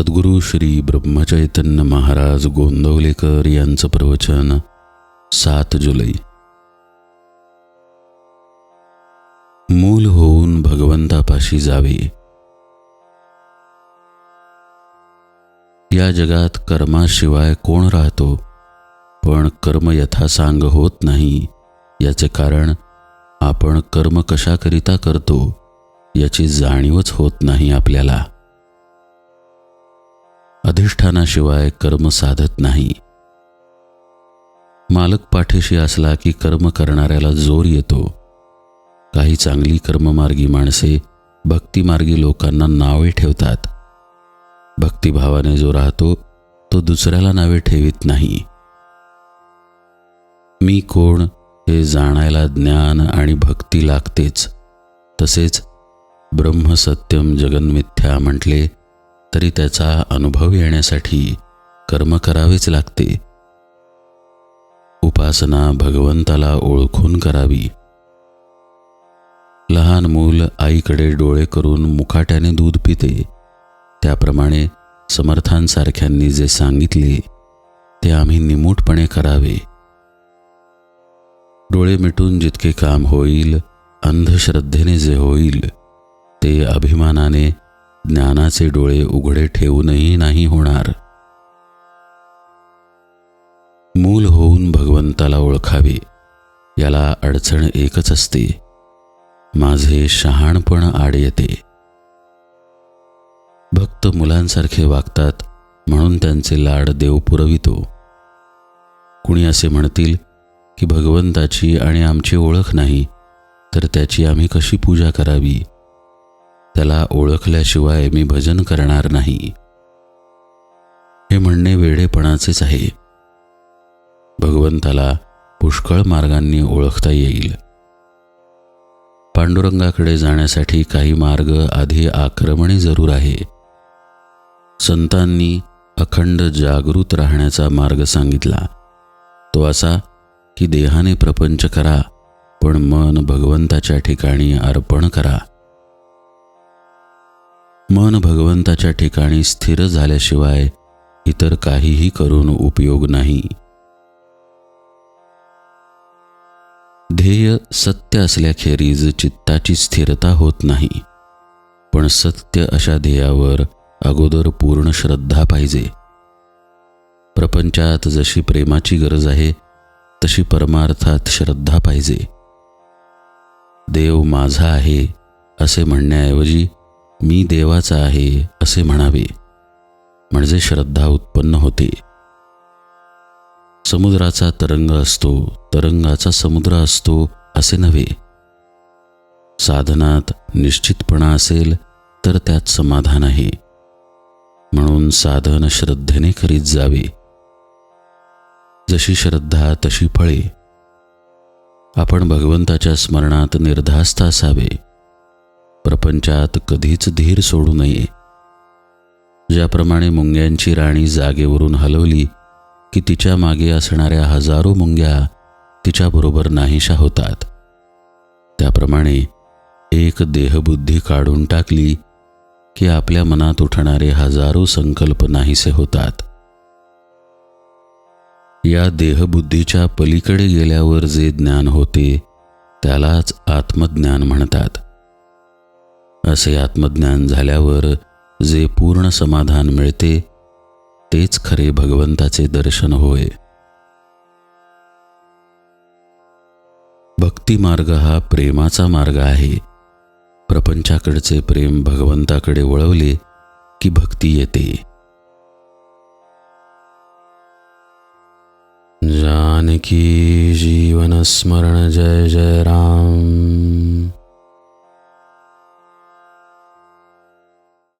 सद्गुरू श्री ब्रह्मचैतन्य महाराज गोंदवलेकर यांचं प्रवचन 7 जुलै. मूल होऊन भगवंतापाशी जावे. या जगात कर्माशिवाय कोण राहतो, पण कर्म यथासांग होत नाही. याचे कारण आपण कर्म कशाकरिता करतो याची जाणीवच होत नाही आपल्याला. अधिष्ठानाशिवाय कर्म साधत नाही. मालक पाठीशी असला की कर्म करणाऱ्याला जोर येतो. काही चांगली कर्ममार्गी माणसे भक्तिमार्गी लोकांना नावे ठेवतात. भक्तिभावाने जो राहतो तो दुसऱ्याला नावे ठेवित नाही. मी कोण हे जाणायला ज्ञान आणि भक्ती लागतेच. तसेच ब्रह्म सत्यम जगन्मिथ्या म्हटले तरी त्याचा अनुभव येण्यासाठी कर्म करावेच लागते. उपासना भगवंताला ओळखून करावी. लहान मूल आईकडे डोळे करून मुकाट्याने दूध पिते, त्याप्रमाणे समर्थांसारख्यांनी जे सांगितले ते आम्ही निमूटपणे करावे. डोळे मिटून जितके काम होईल, अंधश्रद्धेने जे होईल ते अभिमानाने ज्ञानाचे डोळे उघडे ठेवूनही नाही होणार. मूल होऊन भगवंताला ओळखावे. याला अडचण एकच असते, माझे शहाणपण आड येते. भक्त मुलांसारखे वागतात म्हणून त्यांचे लाड देव पुरवितो. कुणी असे म्हणतील की भगवंताची आणि आमची ओळख नाही, तर त्याची आम्ही कशी पूजा करावी? त्याला ओळखल्याशिवाय मी भजन करणार नाही. हे म्हणणे वेडेपणाचेच आहे. भगवंताला पुष्कळ मार्गांनी ओळखता येईल. पांडुरंगाकडे जाण्यासाठी काही मार्ग आधी आक्रमणे जरूर आहे. संतांनी अखंड जागृत राहण्याचा मार्ग सांगितला. तो असा की देहाने प्रपंच करा, पण मन भगवंताच्या ठिकाणी अर्पण करा. मन भगवंताच्या ठिकाणी स्थिर झाल्याशिवाय इतर काहीही करून उपयोग नाही. ध्येय सत्य असल्याखेरीज चित्ताची स्थिरता होत नाही. पण सत्य अशा ध्येयावर अगोदर पूर्ण श्रद्धा पाहिजे. प्रपंचात जशी प्रेमाची गरज आहे तशी परमार्थात श्रद्धा पाहिजे. देव माझा आहे असे म्हणण्याऐवजी मी देवाचा आहे असे म्हणावे, म्हणजे श्रद्धा उत्पन्न होते. समुद्राचा तरंग असतो, तरंगाचा समुद्र असतो असे नव्हे. साधनात निश्चितपणा असेल तर त्यात समाधान आहे. म्हणून साधन श्रद्धेने करीत जावे. जशी श्रद्धा तशी फळे. आपण भगवंताच्या स्मरणात निर्धास्त असावे. प्रपंचात कधीच धीर सोडू नये. ज्याप्रमाणे मुंग्यांची राणी जागेवरून हलवली की तिच्या मागे असणाऱ्या हजारो मुंग्या तिच्याबरोबर नाहीशा होतात, त्याप्रमाणे एक देहबुद्धी काढून टाकली की आपल्या मनात उठणारे हजारो संकल्प नाहीसे होतात. या देहबुद्धीच्या पलीकडे गेल्यावर जे ज्ञान होते त्यालाच आत्मज्ञान म्हणतात. असे आत्मज्ञान झाल्यावर जे पूर्ण समाधान मिळते तेच खरे भगवंताचे दर्शन होय. भक्ती मार्ग हा प्रेमाचा मार्ग आहे. प्रपंचाकडचे प्रेम भगवंताकडे वळवले की भक्ती येते. जानकी जीवन स्मरण जय जय राम.